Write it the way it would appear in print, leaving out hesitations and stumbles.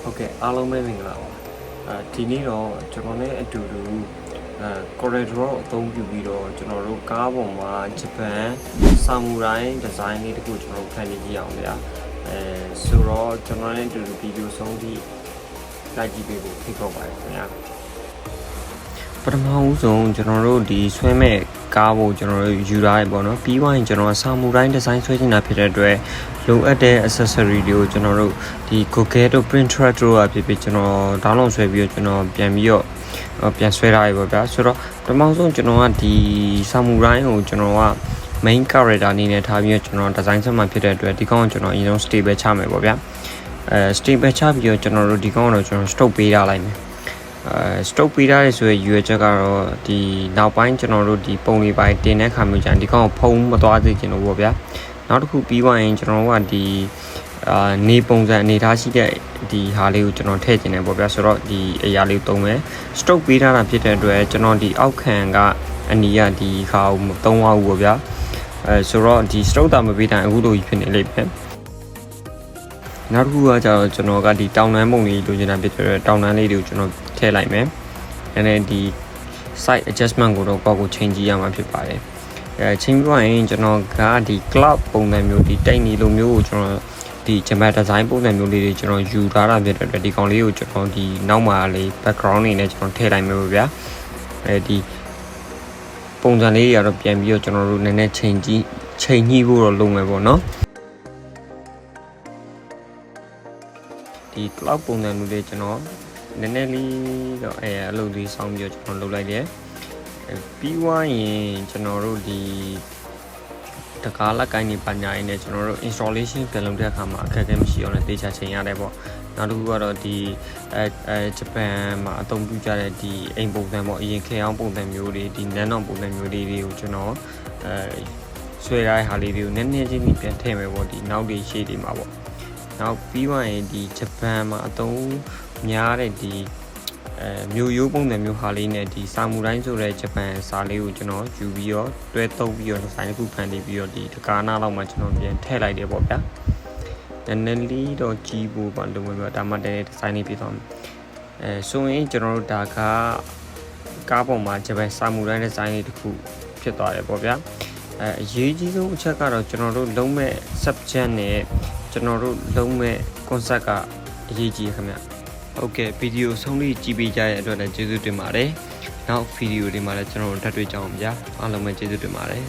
ဟုတ်ကဲ့အားလုံးပဲမင်္ဂလာပါဒီနေ့တော့ကျွန်တော်နဲ့အတူတူcorridor အသုံးပြုပြီးတော့ကျွန်တော်တို့ကားပေါ်မှာဂျပန်ဆာမူရိုင်းဒီဇိုင်းလေးတခုကျွန်တော်ဖန်တီးကြည့်အောင်ဗျာဆိုတော့ကျွန်တော်နဲ့အတူတူဗီဒီယိုဆုံးထိလိုက်ကြည့်ပေးဖို့ဖိတ်ခေါ်ပါတယ်ခင်ဗျာပထမဦးဆုံးကျွန်တော်တို့ဒီဆွဲမဲ့ကားဖို့ကျွန်တော်တို့ယူထားရပေါ့နော်ပြီးသွားရင်ကျွန်တော်ဆာမူရိုင်းဒီဇိုင်းဆွဲချင်တာဖြစ်တဲ့အတွက်လိုအပ်တဲ့ accessory တွေကိုကျွန်တော်တို့ဒီ Google တို့ Pinterest တို့အဖြစ်ကျွန်တော် download ဆွဲပြီးတော့ကျွန်တော်ပြန်ဆွဲထားရပါဗျာဆိုတော့ပထမဆုံးကျွန်တော်ကဒီဆာမူရိုင်းကိုကျွန်တော်က main character အနေနဲ့ထားပြီးတော့ကျွန်တော် design ဆက်မှာဖြစ်တဲ့အတွက်ဒီကောင်ကကျွန်တော်အရင်ဆုံး stable ချမယ်ပေါ့ဗျာstable ချပြီးတော့ကျွန်တော်တို့ဒီကောင်ကတော့ကျွန်တော် stroke ပေးထားလိုက်မယ်stroke ပေးထားရဆိုရရွယ်ချက်ကတော့ဒီနောက်ပိုင်းကျွန်တော်တို့ဒီပုံလေးပိုင်းတင်တဲ့ခါမျိုးကျရင်ဒီကောင်ကိုဖုံးမသွားစေချင်လို့ပေါ့ဗျာနောက်တစ်ခုပြီးသွားရင်ကျွန်တော်တို့ကဒီနေပုံစံအနေထားရှိတဲ့ဒီဟာလေးကိုကျွန်တော်ထည့်ကျင်တယ်ပေါ့ဗျာဆိုတော့ဒီအရာလေးသုံးမယ် stroke ပေးထားတာဖြစ်တဲ့အတွက်ကျွန်တော်ဒီအောက်ခံကအနီးကဒီခါကိုမသုံးရဘူးပေါ့ဗျာဆိုတော့ဒီ stroke တာမပေးတိုင်းအခုလိုကြီးဖြစ်နေလိမ့်မယ်နောက်တစ်ခုကကျတော့ကျွန်တော်ကဒီတောင်တန်းပုံလေးလိုချင်တာဖြစ်တဲ့အတွက်တောင်တန်းလေးတွေကိုကျွန်တော်ထည့်လိုက်မယ်။ဒီ side adjustment ကိုတော့ကောက်ကိုချိန်ကြည့်ရမှာဖြစ်ပါတယ်။ချိန်ပြီးတော့ရင်ကျွန်တော်ကဒီ cloud ပုံစံမျိုးဒီတိတ်နီလိုမျိုးကိုကျွန်တော်ဒီဂျမတ်ဒီဇိုင်းပုံစံမျိုးလေးတွေကျွန်တော်ယူထားတာဖြစ်တဲ့အတွက်ဒီကောင်လေးကိုကျွန်တော်ဒီနောက်မှာလေး background နေနဲ့ကျွန်တော်ထည့်လိုက်မယ်ဗျာ။ဒီပုံစံလေးတွေကတော့ပြန်ပြီးတော့ကျွန်တော်တို့နည်းနည်းချိန်ညှိဖို့တော့လုပ်မယ်ပေါ့နော်။ဒီ cloud ပုံစံမျိုးလေးကျွန်တော်နည်းနည်းလေးတော့အလုပ်လေးစောင်းပြီးတော့ကျွန်တော်လုပ်လိုက်တယ်ပြီးသွားရင်ကျွန်တော်တို့ဒီတကားလက်ကိုင်းနေပါညာရင်းနဲ့ကျွန်တော်တို့ installation ပြန်လုပ်တဲ့အခါမှာအခက်အခဲမရှိအောင်လည်းတေချာချိန်ရတယ်ပေါ့နောက်တစ်ခုကတော့ဒီဂျပန်မှာအသုံးပြုကြတဲ့ဒီအိမ်ပုံစံပေါ့အရင်ခေတ်အောင်ပုံစံမျိုးတွေဒီနန်းတော်ပုံစံမျိုးတွေကိုကျွန်တော်ဆွဲရတဲ့ဟာလေးတွေကိုနည်းနည်းချင်းပြန်ထည့်မယ်ပေါ့ဒီနောက်တွေရှေ့တွေမှာပေါ့နောက်ပြီးသွားရင်ဒီဂျပန်မှာအသုံးများတဲ့ဒီမျိုးရိုးပုံစံမျိုးဟာလေးနဲ့ဒီဆာမူရိုင်းဆိုတဲ့ဂျပန်စာလေးကိုကျွန်တော်ယူပြီးတော့တွဲသုံးပြီးတော့ဒီဇိုင်းတစ်ခုဖန်တီးပြီးတော့ဒီတကားနာလောက်မှကျွန်တော်ပြန်ထည့်လိုက်တယ်ပေါ့ဗျာနည်းနည်းလေးတော့ကြီးဖို့ပါလို့ပြောဒါမှတည်းဒီဇိုင်းလေးပြသွားမယ်ဆိုရင်ကျွန်တော်တို့ဒါကကားပေါ်မှာဂျပန်ဆာမူရိုင်းဒီဇိုင်းလေးတစ်ခုဖြစ်သွားတယ်ပေါ့ဗျာအရေးကြီးဆုံးအချက်ကတော့ကျွန်တော်တို့လုံးမဲ့ subject နဲ့ကျွန်တော်တို့လုံးမဲ့ concept ကအရေးကြီးခင်ဗျဟုတ်ကဲ့ဗီဒီယိုဆုံးလေးကြည့်ပေးကြတဲ့အတွက်လည်းကျေးဇူးတင်ပါတယ်နောက်ဗီဒီယိုတွေမှာလည်းကျွန်တော်တို့ထပ်တွေ့ကြအောင်ဗျာအားလုံးပဲကျေးဇူးတင်ပါတယ်